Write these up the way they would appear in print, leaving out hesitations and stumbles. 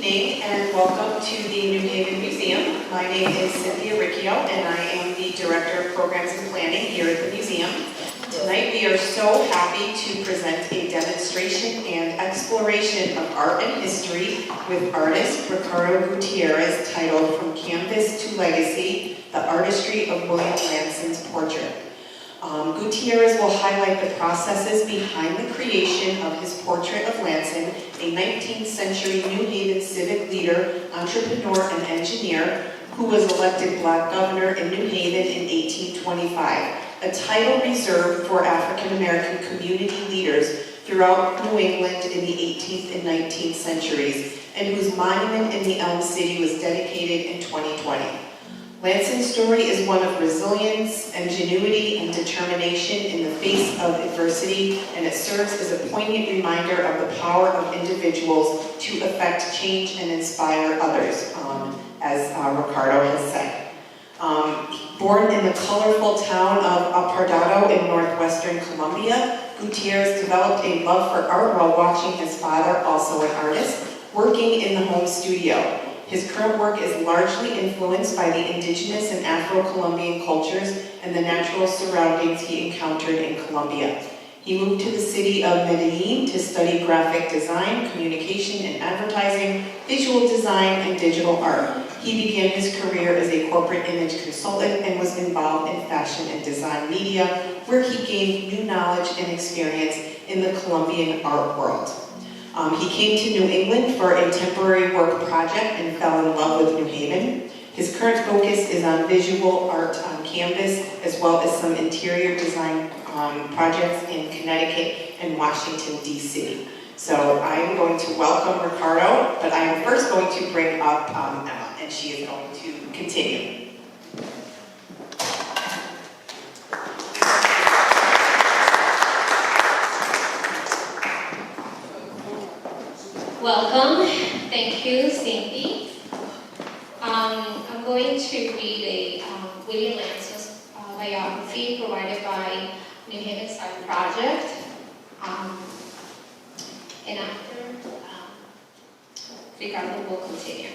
evening and welcome to the New Haven Museum. My name is Cynthia Riccio and I am the Director of Programs and Planning here at the museum. Tonight we are so happy to present a demonstration and exploration of art and history with artist Ricardo Gutiérrez titled From Canvas to Legacy, the Artistry of William Lanson's Portrait. Gutiérrez will highlight the processes behind the creation of his portrait of Lanson, a 19th century New Haven civic leader, entrepreneur, and engineer who was elected Black governor in New Haven in 1825, a title reserved for African American community leaders throughout New England in the 18th and 19th centuries, and whose monument in the Elm City was dedicated in 2020. Lanson's story is one of resilience, ingenuity, and determination in the face of adversity, and it serves as a poignant reminder of the power of individuals to effect change and inspire others, as Ricardo has said. Born in the colorful town of Apartado in northwestern Colombia, Gutiérrez developed a love for art while watching his father, also an artist, working in the home studio. His current work is largely influenced by the indigenous and Afro-Colombian cultures and the natural surroundings he encountered in Colombia. He moved to the city of Medellin to study graphic design, communication and advertising, visual design, and digital art. He began his career as a corporate image consultant and was involved in fashion and design media, where he gained new knowledge and experience in the Colombian art world. He came to New England for a temporary work project and fell in love with New Haven. His current focus is on visual art on canvas, as well as some interior design projects in Connecticut and Washington, D.C. So I am going to welcome Ricardo, but I am first going to bring up Emma, and she is going to continue. Welcome. Thank you, Cindy. I'm going to read a William Lanson's biography provided by New Haven Science Project. And after, Ricardo will continue.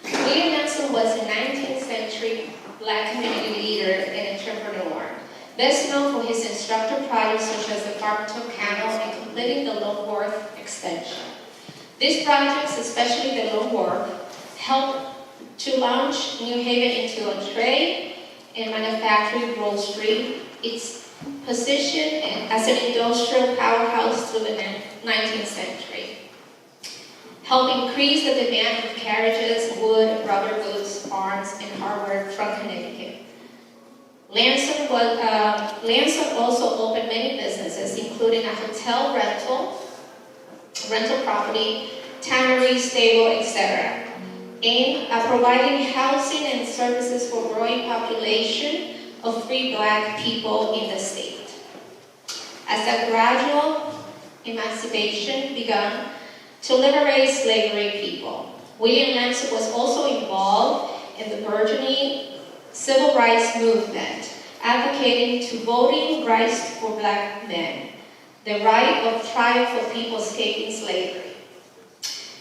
William Lanson was a 19th century Black community leader and entrepreneur, best known for his instructor projects such as the Carpenter Canal and completing the Lone Wharf extension. These projects, especially the Lone Wharf, helped to launch New Haven into a trade and manufacturing Wall Street, its position as an industrial powerhouse through the 19th century, helped increase the demand of carriages, wood, rubber goods, arms, and hardware from Connecticut. Lanson also opened many businesses, including a hotel rental property, tannery, stable, etc., aimed at providing housing and services for a growing population of free Black people in the state. As a gradual emancipation began to liberate slavery people, William Lanson was also involved in the burgeoning civil rights movement, advocating to voting rights for Black men, the right of trial for people escaping slavery,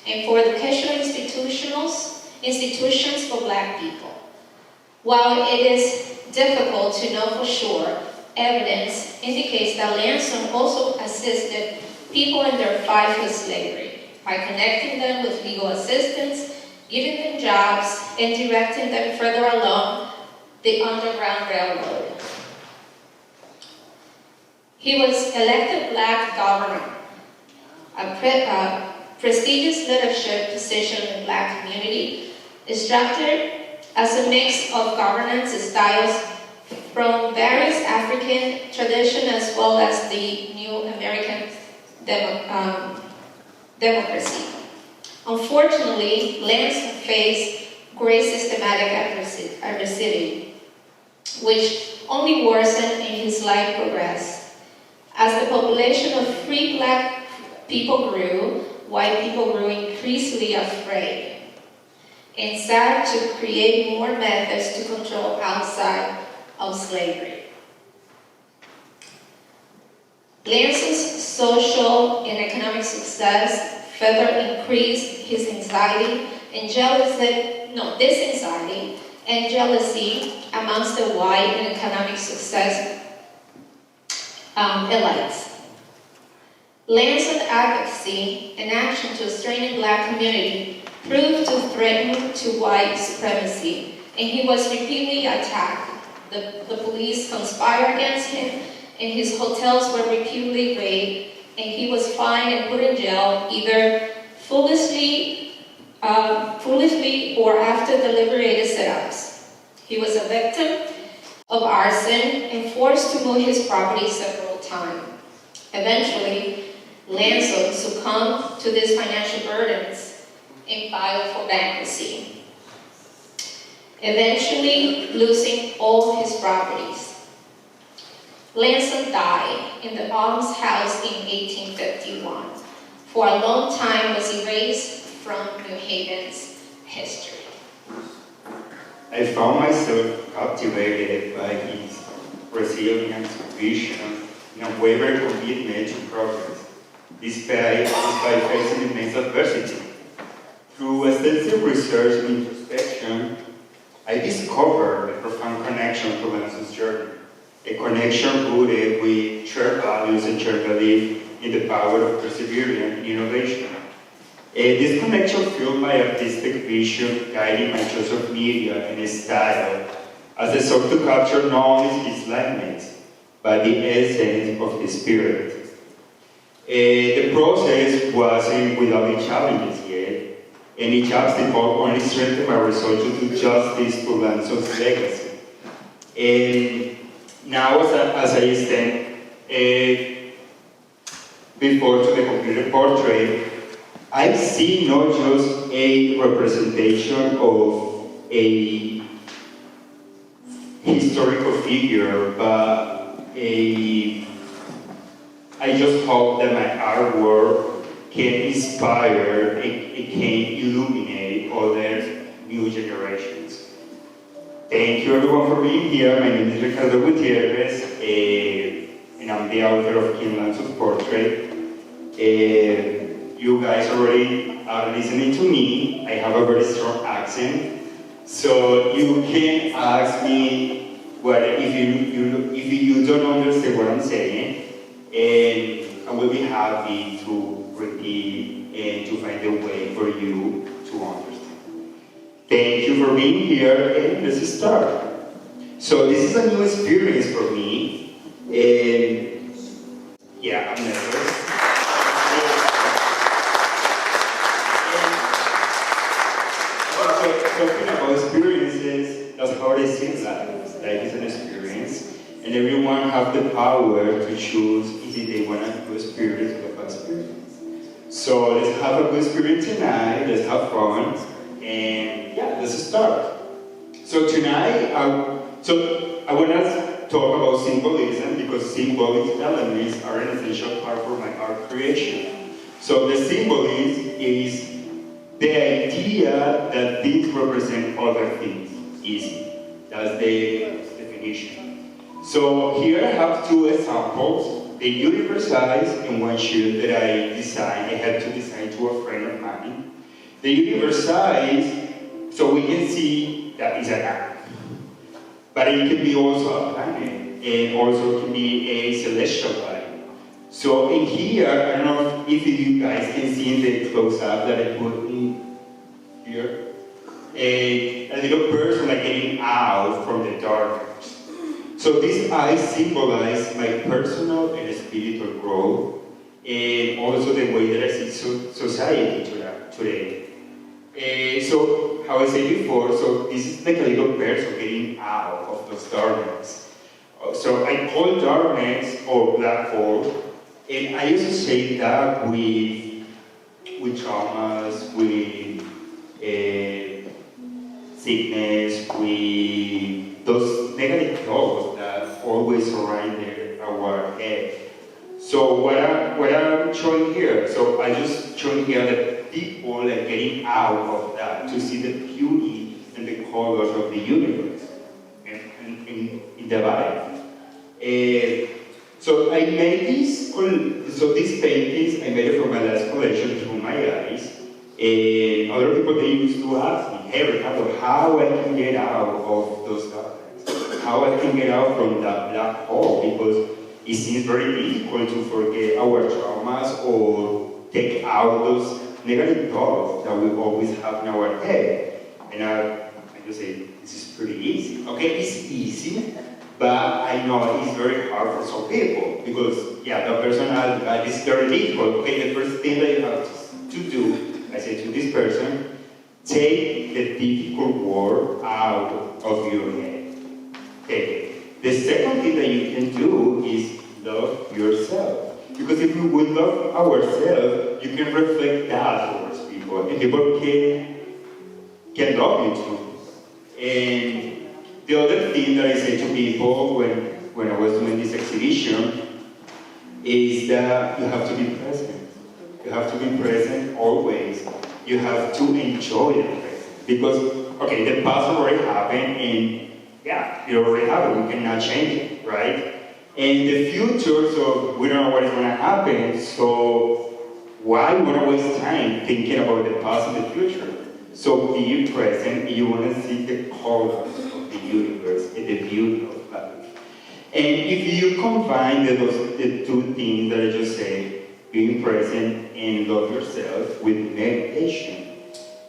and for educational institutions for Black people. While it is difficult to know for sure, evidence indicates that Lanson also assisted people in their fight with slavery by connecting them with legal assistance, giving them jobs, and directing them further along the Underground Railroad. He was elected Black governor, a prestigious leadership position in the Black community, structured as a mix of governance styles from various African traditions as well as the new American democracy. Unfortunately, Lanson faced great systematic adversity, which only worsened in his life progress. As the population of free Black people grew, white people grew increasingly afraid and sought to create more methods to control outside of slavery. Lanson's social and economic success further increased his anxiety and this anxiety and jealousy amongst the white and economic success elites. Lanson's advocacy and action to strengthen Black community proved to threaten to white supremacy, and he was repeatedly attacked. The police conspired against him, and his hotels were repeatedly raided, and he was fined and put in jail either foolishly or after deliberated sit-ups. He was a victim of arson and forced to move his property several times. Eventually, Lanson succumbed to these financial burdens and filed for bankruptcy, eventually losing all his properties. Lanson died in the almshouse in 1851. For a long time was erased from New Haven's history. I found myself captivated by his resilience, vision, and unwavering commitment to progress, despite facing immense adversity. Through extensive research and introspection, I discovered a profound connection to Lanson's journey, a connection rooted with shared values and shared belief in the power of perseverance and innovation. This connection fueled my artistic vision, guiding my choice of media and style, as I sought to capture not only his likeness, but the essence of his spirit. The process wasn't without its challenges yet, and each obstacle only strengthened my resolve to do justice to Lanson's legacy. And now, as I stand before to the completed portrait, I see not just a representation of a historical figure, but I just hope that my artwork can inspire, it can illuminate other new generations. Thank you everyone for being here. My name is Ricardo Gutiérrez, and I'm the author of King Lanson's portrait. You guys already are listening to me. I have a very strong accent, so you can ask me if you don't understand what I'm saying, and I will be happy to repeat and to find a way for you to understand. Thank you for being here, and let's start. So this is a new experience for me, and yeah, I'm nervous. Talking about experiences, that's how they see life. Life is an experience, and everyone has the power to choose if they want to do experience or a bad experience. So let's have a good experience tonight, let's have fun, and yeah, let's start. So tonight, I want to talk about symbolism, because symbolic elements are an essential part for my art creation. So the symbolism is the idea that things represent other things. Easy. That's the definition. So here I have two examples. The universe size and one shoe that I designed. I had to design to a friend of mine. The universe size, so we can see that is an atom. But it can be also a planet, and also can be a celestial body. So in here, I don't know if you guys can see in the close-up that I put in here, a little person like getting out from the darkness. So these eyes symbolize my personal and spiritual growth, and also the way that I see society today. So, how I said before, so this is like a little person getting out of those darkness. So I call darkness or black hole, and I associate that with traumas, with sickness, with those negative thoughts that always surround our head. So what I'm showing here, so I just showing here that people are getting out of that to see the beauty and the colors of the universe and in the life. So I made these paintings, I made it from my last collection through my And other people, they used to ask me, hey Ricardo, how I can get out of those darkness? How I can get out from that black hole? Because it seems very difficult to forget our traumas or take out those negative thoughts that we always have in our head. And I just say, this is pretty easy. Okay, it's easy, but I know it's very hard for some people because, yeah, the person is very difficult. Okay, the first thing that you have to do, I say to this person, take the difficult word out of your head. Okay. The second thing that you can do is love yourself. Because if we would love ourselves, you can reflect that towards people, and people can love you too. And the other thing that I say to people when I was doing this exhibition is that you have to be present. You have to be present always. You have to enjoy the present. Because, okay, the past already happened, and yeah, it already happened. We cannot change it, right? And the future, so we don't know what is going to happen, so why we want to waste time thinking about the past and the future? So be present, and you want to see the colors of the universe and the beauty of life. And if you combine the two things that I just said, being present and love yourself with meditation,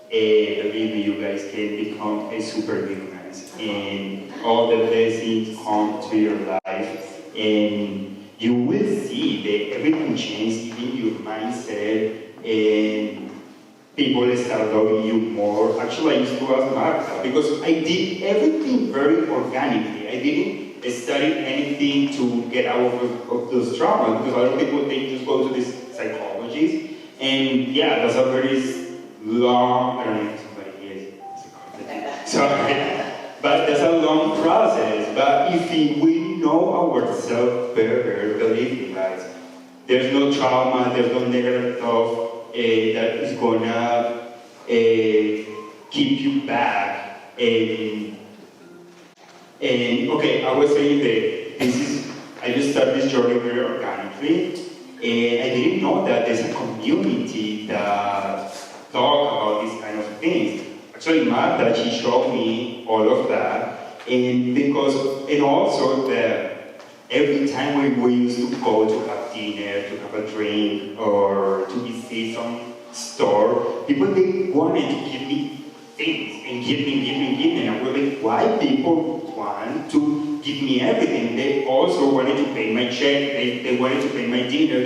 believe me, you guys can become a superhumans, and all the blessings come to your life. And you will see that everything changes, even your mindset, and people start loving you more. Actually, I used to ask Martha, because I did everything very organically. I didn't study anything to get out of those traumas, because a lot of people, they just go to this psychologist, and yeah, that's a very long, I don't know if somebody here is sorry, but that's a long process. But if we know ourselves better, believe me guys, there's no trauma, there's no negative thought that is gonna keep you back. And okay, I was saying that I just started this journey very organically, and I didn't know that there's a community that talk about these kind of things. Actually, Martha, she showed me all of that. And also that every time we used to go to have dinner, to have a drink, or to visit some store, people, they wanted to give me things and give me. And I was like, why people want to give me everything? They also wanted to pay my check, they wanted to pay my dinner.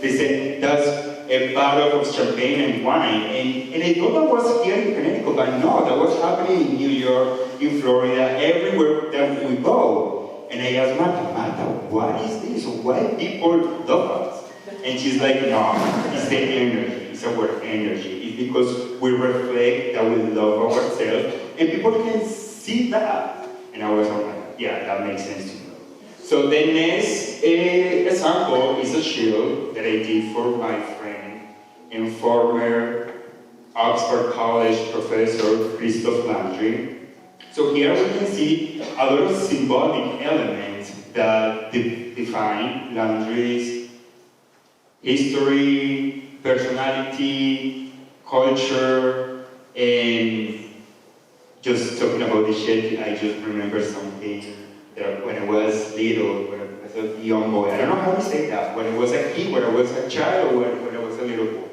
They said, that's a bottle of champagne and wine. And I thought that was here in Connecticut, but no, that was happening in New York, in Florida, everywhere that we go. And I asked Martha, what is this? Why people love us? And she's like, no, it's the energy. It's our energy. It's because we reflect that we love ourselves, and people can see that. And I was like, yeah, that makes sense to me. So the next example is a shield that I did for my friend and former Oxford College professor, Christoph Landry. So here we can see a lot of symbolic elements that define Landry's history, personality, culture, and just talking about the shed, I just remember something that when I was little, when I was a young boy, I don't know how to say that, when I was a kid, when I was a child, or when I was a little boy.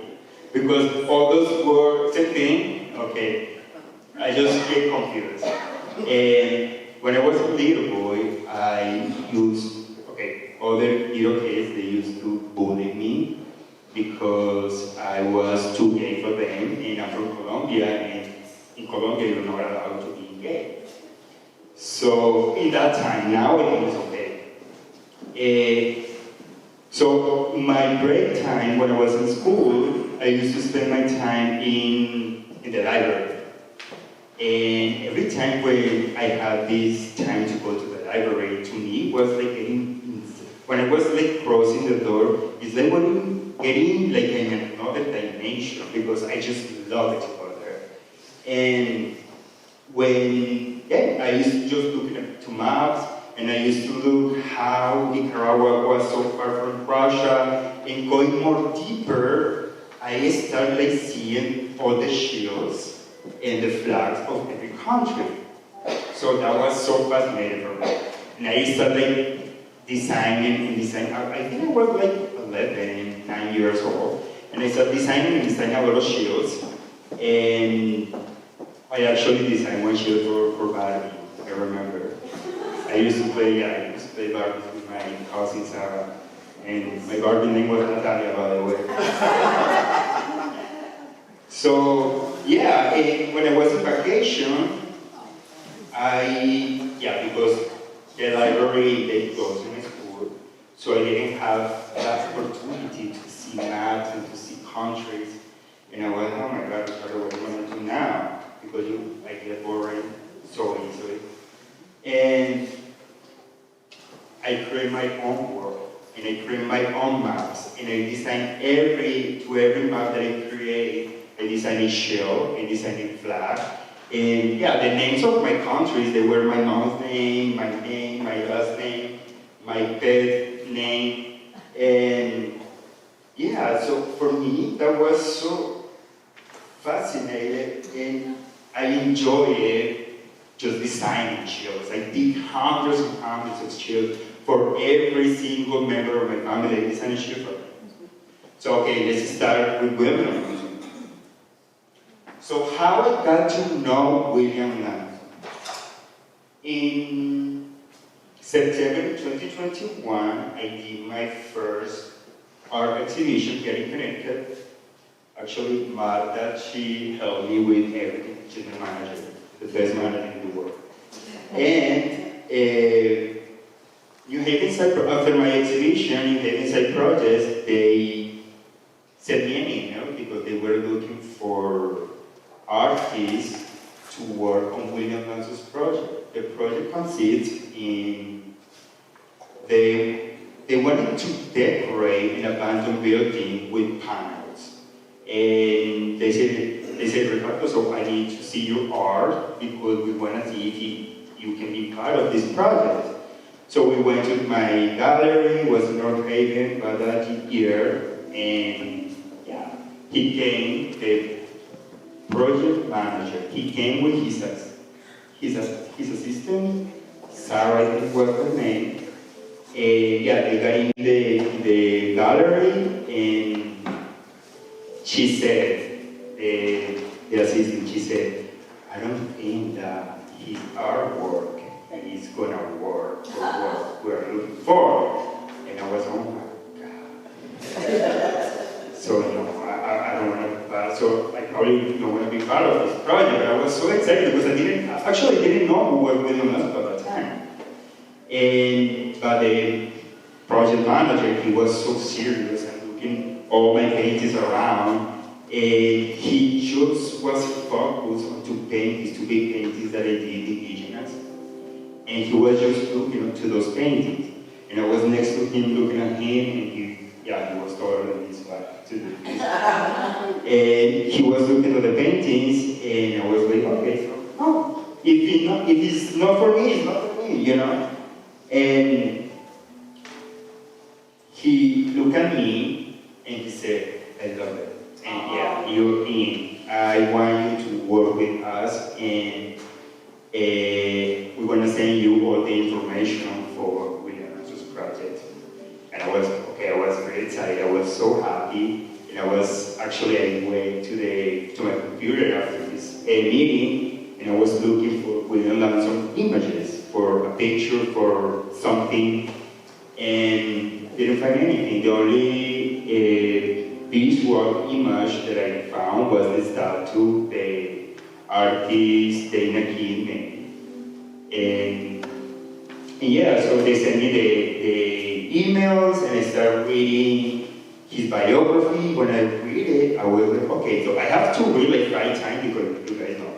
Because all those words and things, okay, I just get confused. And when I was a little boy, I used, other little kids, they used to bully me because I was too gay for them, and I'm from Colombia, and in Colombia you're not allowed to be gay. So in that time, now I think it's okay. So my break time when I was in school, I used to spend my time in the library. And every time when I had this time to go to the library, to me, it was like when I was like crossing the door, it's like getting like in another dimension, because I just love to go there. And when, I used to just look to maps, and I used to look how Nicaragua was so far from Russia, and going more deeper, I started like seeing all the shields and the flags of every country. So that was so fascinating for me. And I started like designing. I think I was like 11, 9 years old. And I started designing a lot of shields. And I actually designed one shield for Barbie, I remember. I used to play Barbie with my cousin Sarah. And my Barbie name was Natalia, by the way. So, yeah, and when I was on vacation, because the library, they closed in school, so I didn't have that opportunity to see maps and to see countries. And I was, oh my God, Ricardo, what am I going to do now? Because I get bored so easily. And I create my own world, and I create my own maps, and I design every map that I create, I design a shell, I design a flag, and yeah, the names of my countries, they were my mom's name, my last name, my pet name, and yeah, so for me, that was so fascinating, and I enjoy it just designing shells. I did hundreds and hundreds of shells for every single member of my family. I designed a shell for them. So okay, let's start with William. So how I got to know William Lanson? In September 2021, I did my first art exhibition here in Connecticut. Actually, Marta, she helped me with everything. She's my manager, the best manager in the world. And New Haven, after my exhibition, New Haven Projects, they sent me an email because they were looking for artists to work on William Lanson's project. The project consists in they wanted to decorate an abandoned building with panels. And they said, Ricardo, so I need to see your art because we want to see if you can be part of this project. So we went to my gallery, it was in North Haven, but that year, and yeah, he came, the project manager, he came with his assistant, Sarah, I think was her name, and yeah, they got in the gallery, and she said, the assistant, she said, I don't think that his artwork is gonna work for what we're looking for. And I was, oh my God. So, I don't want to, so I probably don't want to be part of this project, but I was so excited because I didn't know who was William Lanson at that time. But the project manager, he was so serious and looking all my paintings around, and he just was focused on two paintings, two big paintings that I did indigenous. And he was just looking to those paintings. And I was next to him looking at him, and he was totally inspired to do this. And he was looking at the paintings, and I was like, okay, so, no. If it's not for me, it's not for me, And he looked at me, and he said, I love it. And yeah, you're in. I want you to work with us, and we want to send you all the information for William Lanson's project. And I was very excited. I was so happy. And I went to my computer after this meeting, and I was looking for William Lanson images, for a picture, for something, and didn't find anything. The only visual image that I found was the statue, the artist, Dana King, and yeah, so they sent me the emails, and I started reading his biography. When I read it, I was like, okay, so I have to read like 5 times because you guys know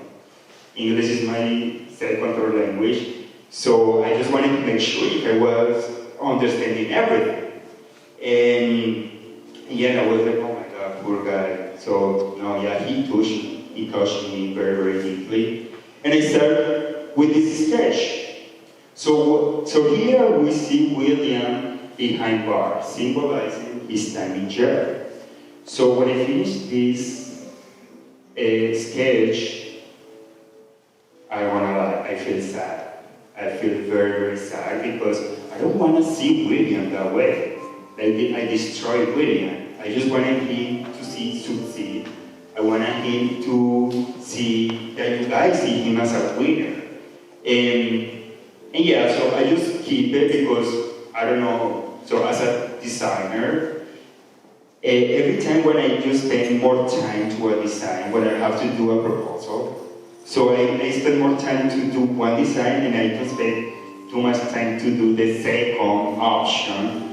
English is my second third language. So I just wanted to make sure if I was understanding everything. And yeah, I was like, oh my God, poor guy. So no, yeah, he touched me very, very deeply. And I started with this sketch. So here we see William behind bars, symbolizing his time in jail. So when I finished this sketch, I wanna lie, I feel sad. I feel very, very sad because I don't wanna see William that way. Like I destroyed William. I just wanted him to succeed. I wanted him to see that you guys see him as a winner. And yeah, so I just keep it because I don't know. So as a designer, every time when I just spend more time to a design, when I have to do a proposal, so I spend more time to do one design and I don't spend too much time to do the second option.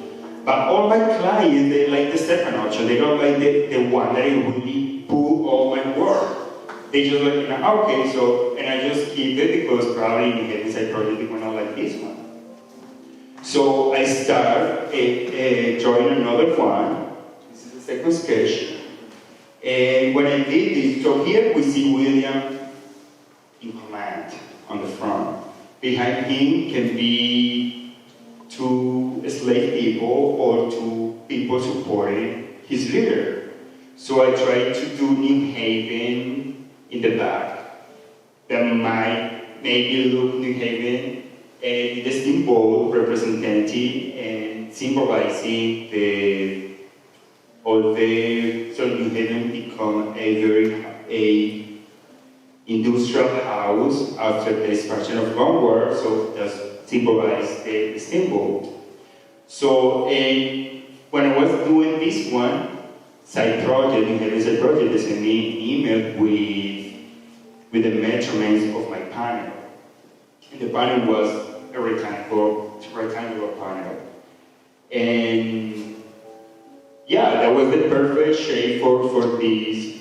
But all my clients, they like the second option. They don't like the one that I really put all my work. They just like, okay, so, and I just keep it because probably in the inside project they will not like this one. So I start drawing another one. This is the second sketch. And when I did this, so here we see William in command on the front. Behind him can be two slave people or two people supporting his leader. So I tried to do New Haven in the back. That might maybe look New Haven and the steamboat representing and symbolizing so New Haven become a industrial house after the expansion of World War, so that's symbolize the steamboat. So when I was doing this one, side project, New Haven side project, they sent me an email with the measurements of my panel. And the panel was a rectangular panel. And yeah, that was the perfect shape for this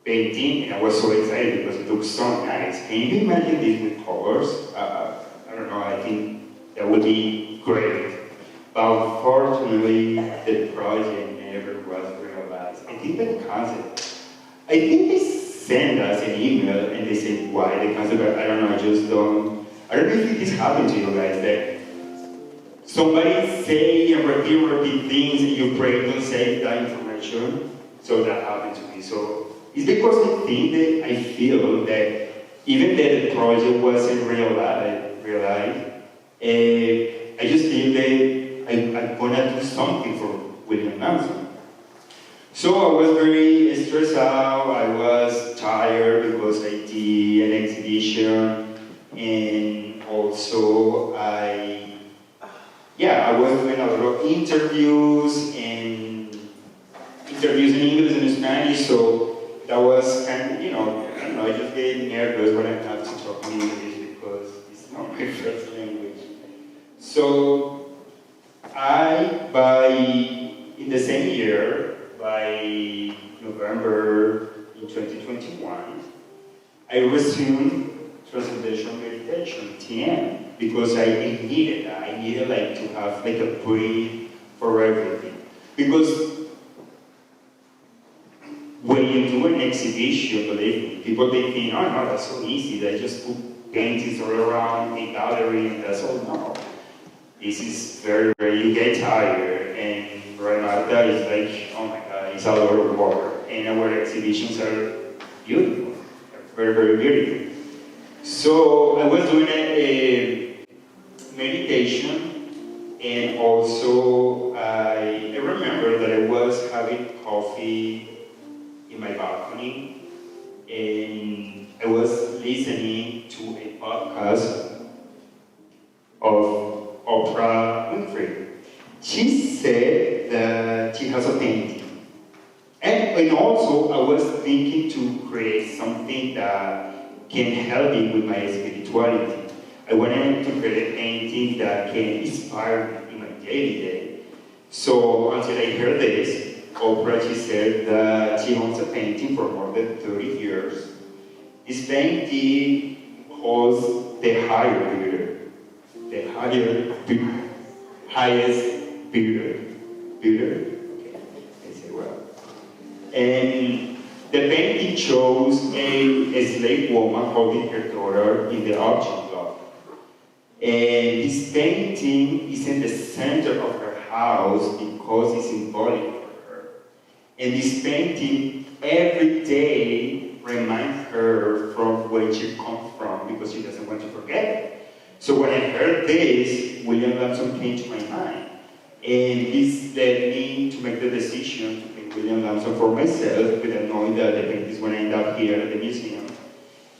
painting, and I was so excited because it looks so nice. Can you imagine this with colors? I don't know, I think that would be great. But unfortunately, the project never was realized. I think the concept, I think they sent us an email and they said why the concept, I don't know, I don't know if this happened to you guys, that somebody say and repeat things and you pray don't say that information. So that happened to me. So it's because I think that I feel that even though the project wasn't realized, I just feel that I want to do something for William Lanson. So I was very stressed out, I was tired because I did an exhibition, and also I was doing a lot of interviews in English and Spanish, so that was kind of, I don't know, I just get nervous when I have to talk in English because it's not my first language. So in the same year, by November in 2021, I resumed transcendental meditation, TM, because I needed that. I needed to have a break for everything. Because when you do an exhibition, believe me, people they think, oh no, that's so easy. They just put paintings all around a gallery and that's all. No. This is very, very, you get tired. And right now that is oh my God, it's a lot of work. And our exhibitions are beautiful. They're very, very beautiful. So I was doing a meditation, and also I remember that I was having coffee in my balcony, and I was listening to a podcast of Oprah Winfrey. She said that she has a painting, and also I was thinking to create something that can help me with my spirituality. I wanted to create a painting that can inspire me in my daily day. So until I heard this, Oprah, she said that she owns a painting for more than 30 years. This painting holds the higher bidder, highest bidder. Okay, I say well. And the painting shows a slave woman holding her daughter in the auction block. And this painting is in the center of her house because it's symbolic for her. And this painting every day reminds her from where she comes from because she doesn't want to forget it. So when I heard this, William Lanson came to my mind. And this led me to make the decision to paint William Lanson for myself, without knowing that the paintings would end up here at the museum.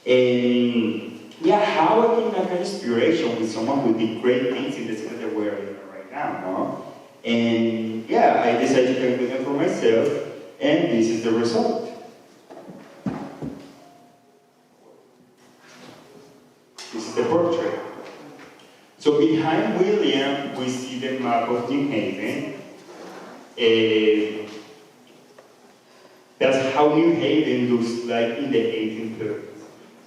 And yeah, how I can have an inspiration with someone who did great things in the city that we're in right now, no? And yeah, I decided to paint with them for myself, and this is the result. This is the portrait. So behind William, we see the map of New Haven. That's how New Haven looks like in the 1830s.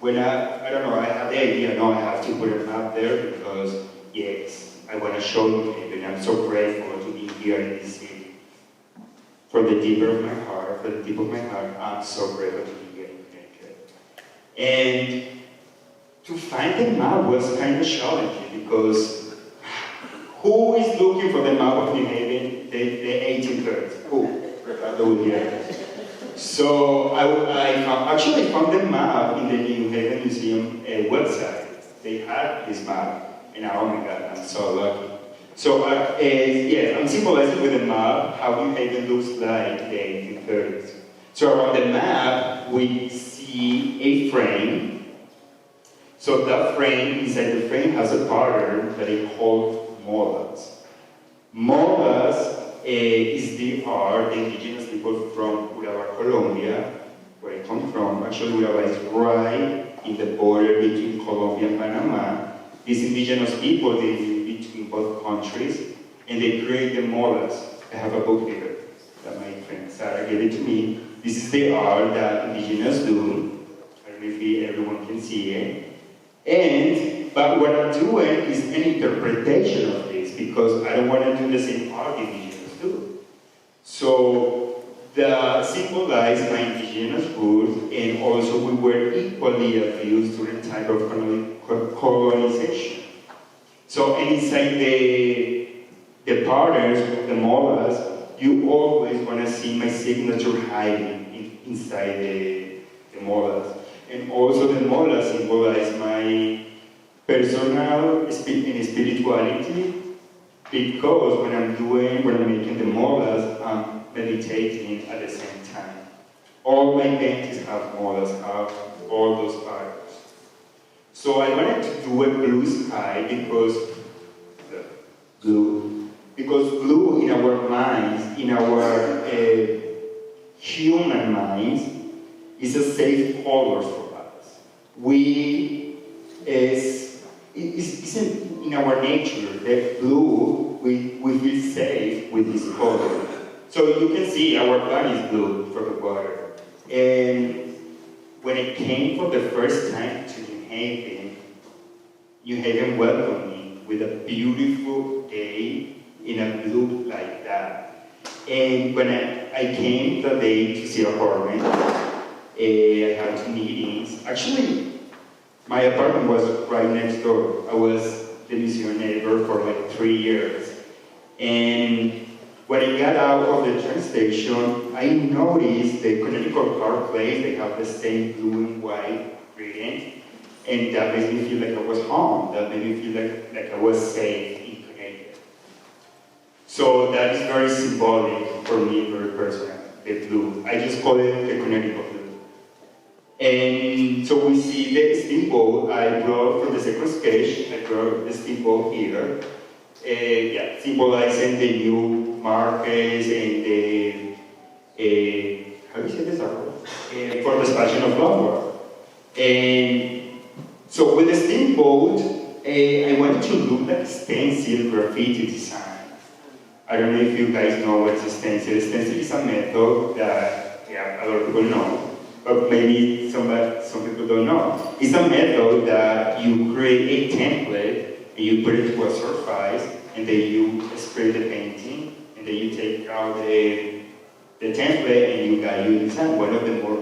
When I don't know, I had the idea, no, I have to put a map there because, yes, I want to show New Haven. I'm so grateful to be here in this city. From the deep of my heart, I'm so grateful to be here in Connecticut. And to find the map was kind of challenging because who is looking for the map of New Haven, the 1830s? Who? Ricardo Gutiérrez. So I found the map in the New Haven Museum website. They had this map, and oh my God, I'm so lucky. So yeah, I'm symbolizing with the map how New Haven looks like in the 1830s. So around the map, we see a frame. So that frame, inside the frame, has a pattern that is called molas. Molas is the art the indigenous people from Urabá, Colombia, where I come from. Actually, Urabá is right in the border between Colombia and Panama. These indigenous people, they live between both countries, and they create the molas. I have a book here that my friend Sarah gave it to me. This is the art that indigenous do. I don't know if everyone can see it. But what I'm doing is an interpretation of this because I don't want to do the same art indigenous do. So that symbolized my indigenous roots, and also we were equally abused during the time of colonization. So inside the patterns, the molas, you always want to see my signature hiding inside the molas. And also the molas symbolize my personal spirituality, because when I'm making the molas, I'm meditating at the same time. All my paintings have molas, have all those patterns. So I wanted to do a blue sky because blue in our minds, in our human minds, is a safe color for us. It's in our nature, that blue, we feel safe with this color. So you can see our planet is blue from the water. And when I came for the first time to New Haven welcomed me with a beautiful day in a blue like that. And when I came the day to see our apartment, I had 2 meetings. Actually, my apartment was right next door. I was the museum neighbor for like 3 years. And when I got out of the train station, I noticed the Connecticut Park Place, they have the same blue and white gradient. And that made me feel like I was home. That made me feel like I was safe in Connecticut. So that is very symbolic for me, very personal, the blue. I just call it the Connecticut blue. And so we see the steamboat. I brought from the second sketch, I brought the steamboat here. Symbolizing the new markets and the, how do you say this? For the expansion of lumber. And so with the steamboat, I wanted to look like stencil graffiti design. I don't know if you guys know what's a stencil. Stencil is a method that a lot of people know, but maybe some people don't know. It's a method that you create a template and you put it to a surface, and then you spray the painting, and then you take out the template and you design. One of the more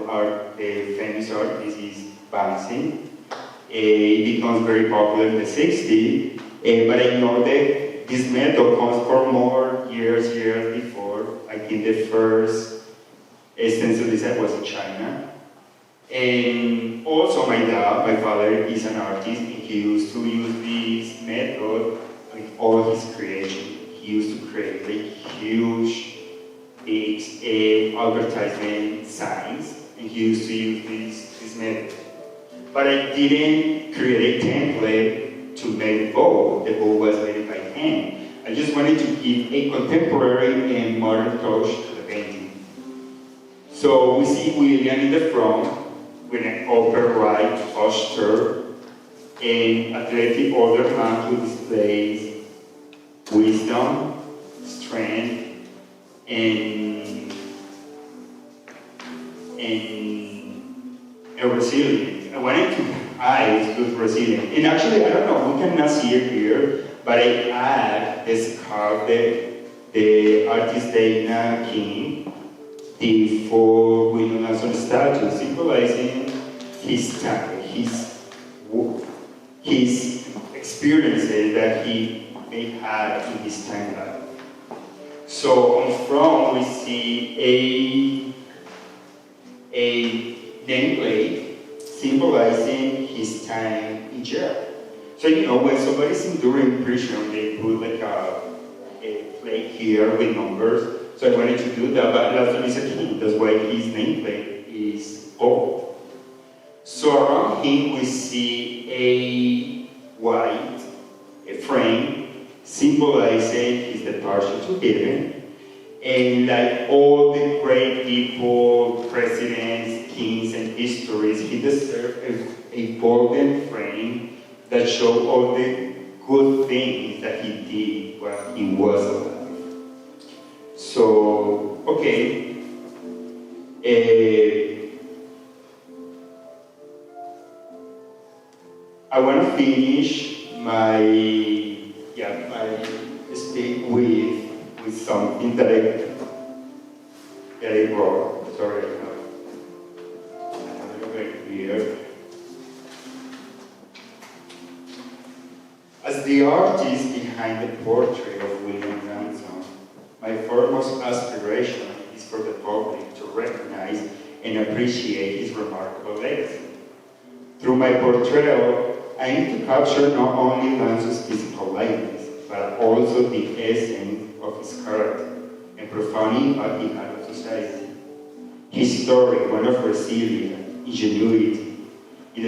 famous artists is Lanson. It becomes very popular in the 60s, but I know that this method comes from more years before. I think the first stencil design was in China. And also my father is an artist, and he used to use this method with all his creation. He used to create like huge, big advertisement signs, and he used to use this method. But I didn't create a template to make the bow. The bow was made by hand. I just wanted to give a contemporary and modern touch to the painting. So we see William in the front with an upright posture and athletic older man who displays wisdom, strength, and resilience. I wanted to add with resilience. And actually, I don't know, we cannot see it here, but I add the scarf the artist Dana King did for William Lanson statue, symbolizing his time, his experiences that he may have in his timeline. So on front we see a nameplate symbolizing his time in jail. So you know, when somebody's enduring prison, they put like a plate here with numbers. So I wanted to do that, but Lanson is a king. That's why his nameplate is gold. So around him we see a white frame symbolizing his departure to heaven. And like all the great people, presidents, kings, and histories, he deserved a golden frame that showed all the good things that he did when he was alive. So, okay. I want to finish my speak with something that I wrote. Sorry, I have a little bit here. As the artist behind the portrait of William Lanson, my foremost aspiration is for the public to recognize and appreciate his remarkable legacy. Through my portrayal, I aim to capture not only Lanson's physical likeness, but also the essence of his character and profound impact he had on society. His story, one of resilience, ingenuity, and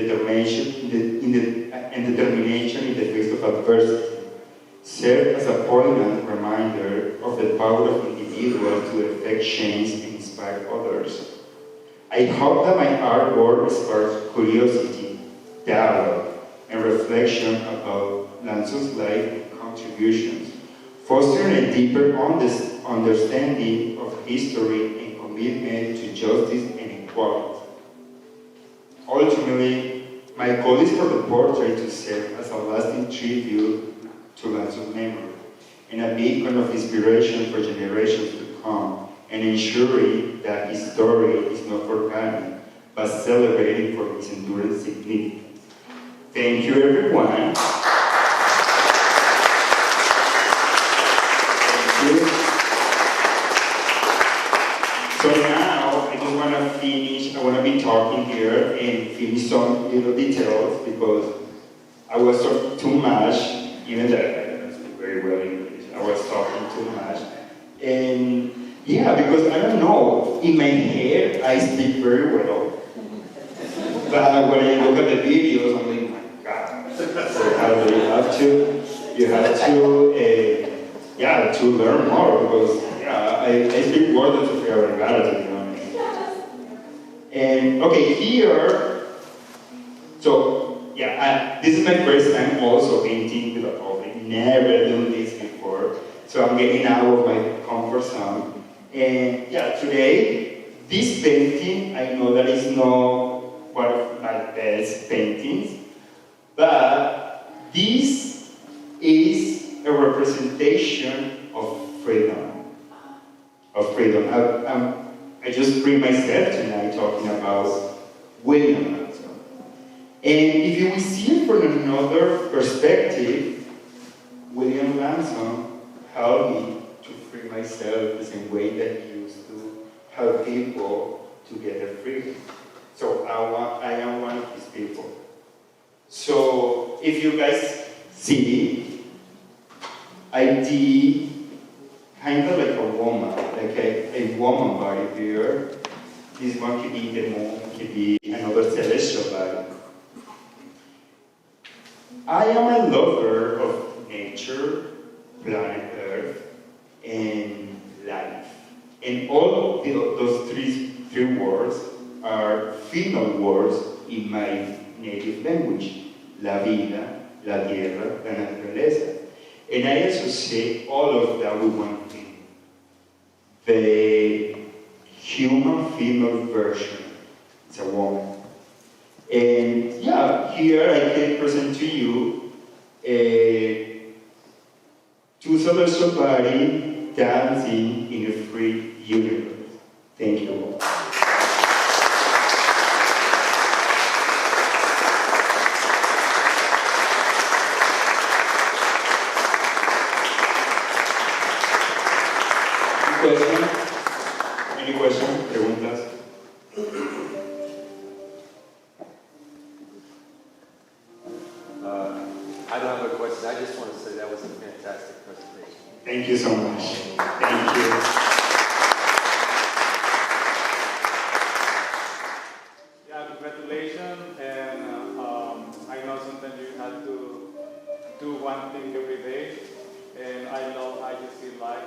determination in the face of adversity, served as a poignant reminder of the power of individuals to effect change and inspire others. I hope that my artwork sparks curiosity, dialogue, and reflection about Lanson's life and contributions, fostering a deeper understanding of history and commitment to justice and equality. Ultimately, my goal is for the portrait to serve as a lasting tribute to Lanson's memory and a beacon of inspiration for generations to come, and ensuring that his story is not forgotten, but celebrated for its enduring significance. Thank you, everyone. Thank you. So now, I just want to finish, I want to be talking here and finish some little details because I was talking too much, even though I don't speak very well English. I was talking too much. And yeah, because I don't know, in my head, I speak very well. But when I look at the videos, I'm like, my God. So how do you have to learn more because I speak more than Sofia Ricardo, to be honest. And okay, here, so this is my first time also painting with a public. Never done this before, so I'm getting out of my comfort zone. And today, this painting, I know that it's not one of my best paintings, but this is a representation of freedom. I just bring myself tonight talking about William Lanson. And if you will see it from another perspective, William Lanson helped me to free free myself the same way that he used to help people to get their freedom. So I am one of these people. So if you guys see, I did kind of like a woman, like a woman body here. This one could be the moon, could be another celestial body. I am a lover of nature, planet Earth, and life. And all of those three words are female words in my native language. La vida, la tierra, la naturaleza. And I associate all of that with one thing. The human female version. It's a woman. And yeah, here I can present to you two celestial body dancing in a free universe. Thank you all. Any question? Preguntas? I don't have a question. I just want to say that was a fantastic presentation. Thank you so much. Thank you. Yeah, congratulations. And I know sometimes you have to do one thing every day. And I love how you see life.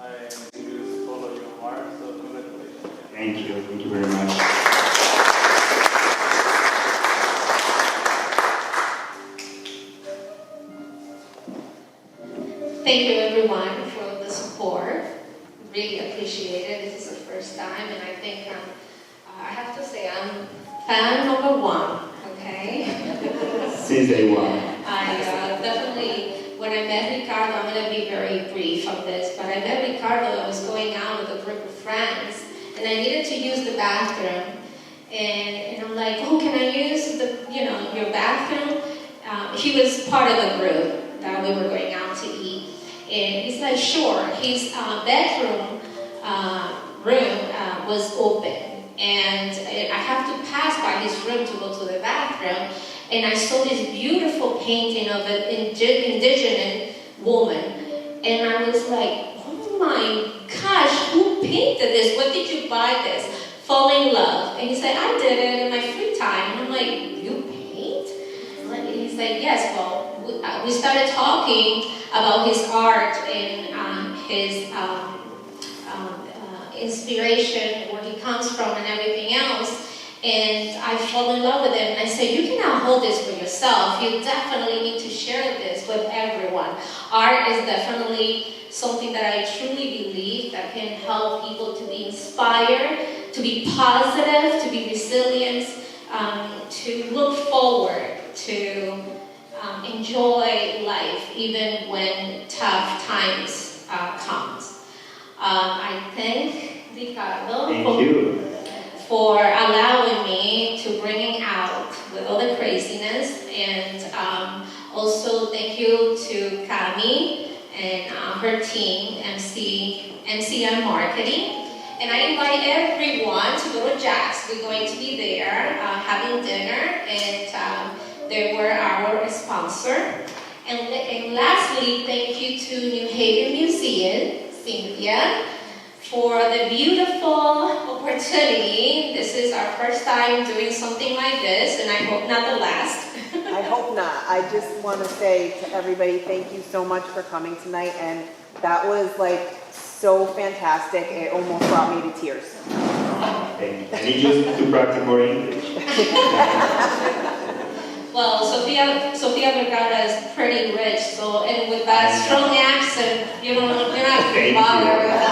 And you just follow your heart. So congratulations. Thank you. Thank you very much. Thank you everyone for the support. Really appreciate it. This is the first time, and I think I have to say I'm fan number one. Okay. Since day one. I definitely, when I met Ricardo, I'm going to be very brief on this, but I met Ricardo. I was going out with a group of friends, and I needed to use the bathroom, and I'm like, oh, can I use your bathroom? He was part of the group that we were going out to eat. And he's like, sure. His bedroom room was open. And I have to pass by his room to go to the bathroom. And I saw this beautiful painting of an indigenous woman. And I was like, oh my gosh, who painted this? What did you buy this? Fall in love. And he said, I did it in my free time. And I'm like, you paint? And he's like, yes, well, we started talking about his art and his inspiration, where he comes from and everything else. And I fell in love with it. And I said, you cannot hold this for yourself. You definitely need to share this with everyone. Art is definitely something that I truly believe that can help people to be inspired, to be positive, to be resilient, to look forward, to enjoy life even when tough times comes. I thank Ricardo for allowing me to bring out with all the craziness, and also thank you to Cami and her team, MCM Marketing. And I invite everyone to go to Jack's. We're going to be there having dinner, and they were our sponsor. And lastly, thank you to New Haven Museum, Cynthia, for the beautiful opportunity. This is our first time doing something like this, and I hope not the last. I hope not. I just want to say to everybody, thank you so much for coming tonight, and that was like so fantastic. It almost brought me to tears. I need you to practice more English. Well, Sofia Vergara is pretty rich, so and with that strong accent, you're not bothered with